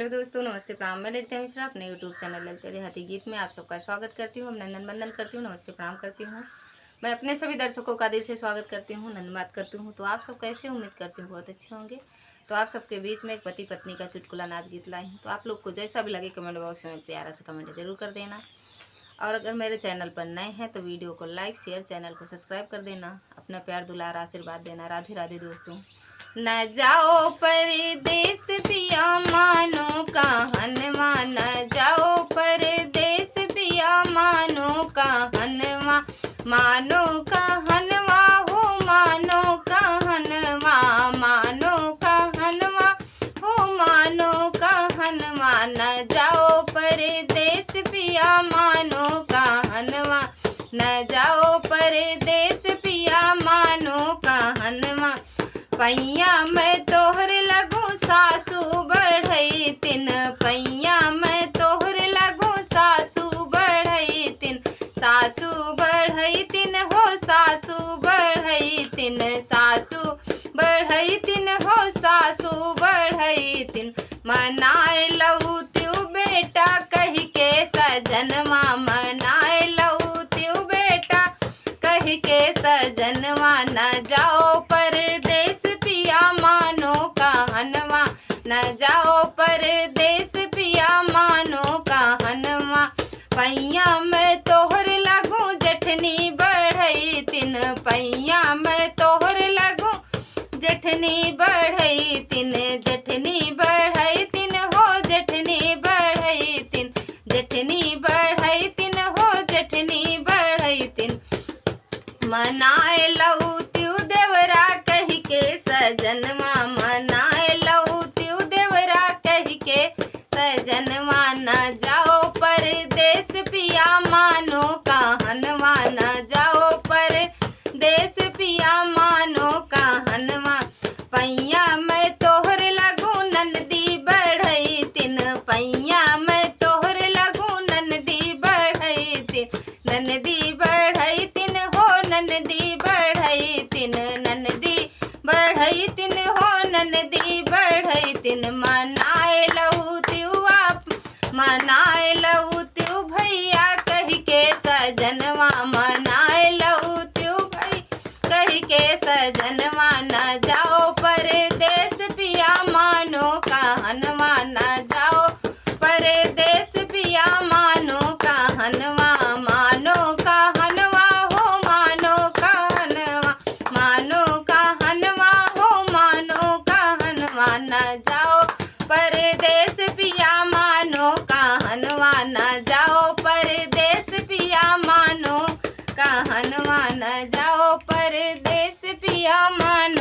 Hello दोस्तों, नमस्ते प्रणाम। मैं ललिता मिश्रा अपने यूट्यूब चैनल ललिता देहाती गीत में आप सबका स्वागत करती हूँ, अभिनंदन वंदन करती हूँ, नमस्ते प्रणाम करती हूँ। मैं अपने सभी दर्शकों का दिल से स्वागत करती हूँ, धन्यवाद करती हूँ। तो आप सब कैसे, उम्मीद करती हूँ बहुत अच्छे होंगे। तो आप सबके बीच में एक पति पत्नी का चुटकुला नाच गीत लाई हूँ। तो आप लोग को जैसा भी लगे कमेंट बॉक्स में प्यारा सा कमेंट जरूर कर देना। और अगर मेरे चैनल पर नए हैं तो वीडियो को लाइक शेयर, चैनल को सब्सक्राइब कर देना। अपना प्यार दुलार आशीर्वाद देना। राधे राधे दोस्तों। न जाओ परदेस पिया मानो कहनवा, न जाओ परदेस पिया मानो कहनवा, मानो कहनवा हो मानो कहनवा, मानो कहनवा हो मानो कहनवा। न जाओ परदेस पिया मानो कहनवा, न जाओ परदेस पिया मानो कहनवा। पैया मैं तोहर लगू सासू बढ़ई तिन, पैया मैं तोहर लगू सासू बढ़ई तिन, सासू बढ़ई तिन हो सासू बढ़ई तिन, सासू बढ़ई तिन हो सासू बढ़ई तिन। मनाए लऊ त्यू बेटा कही के सजनवा, मनाए लऊ त्यू बेटा कही के सजनवा। न जाओ परदेस पिया मानो कहनवा, न जाओ परदेस पिया मानो कहनवा। पैया मैं तोहर लगू जठनी बढ़ई तिन, पैया मैं तोहर लगू जठनी बढ़ई तिन, जठनी बढ़ई तिन हो जठनी बढ़ई तिन, जठनी बढ़ई तिन हो जठनी बढ़ई तिन। मनाए लऊ त्यू देवरा कही के सजनवा, मनाए लऊ त्यू देवरा कही के सजनवा। न जाओ परदेस पिया मानो कहनवा, न जाओ परदेस पिया मानो कहनवा। पैया मैं तोहर लगू नंदी बढ़ई तिन, पैया मैं तोहर लगू नंदी बढ़ई तिन, नंदी बढ़ई तिन हो नंदी बढ़ई तिन, नंदी बढ़ई तिन हो नंदी बढ़ई तिन। मनाए लऊ त्यू आप, मनाए लऊ त्यू भैया कही के सजनवा, मनाए लऊ त्यू भई कही के सजनवा। न जाओ परदेस पिया मानो कहनवा, न जाओ परदेस पिया मानो कहनवा, मानो कहनवा हो मानो कहनवा, मानो कहनवा हो मानो कहनवा। न जाओ परदेस पिया मानो कहनवा, न जाओ परदेस पिया मानो कहनवा, न जाओ परदेस पिया मानो।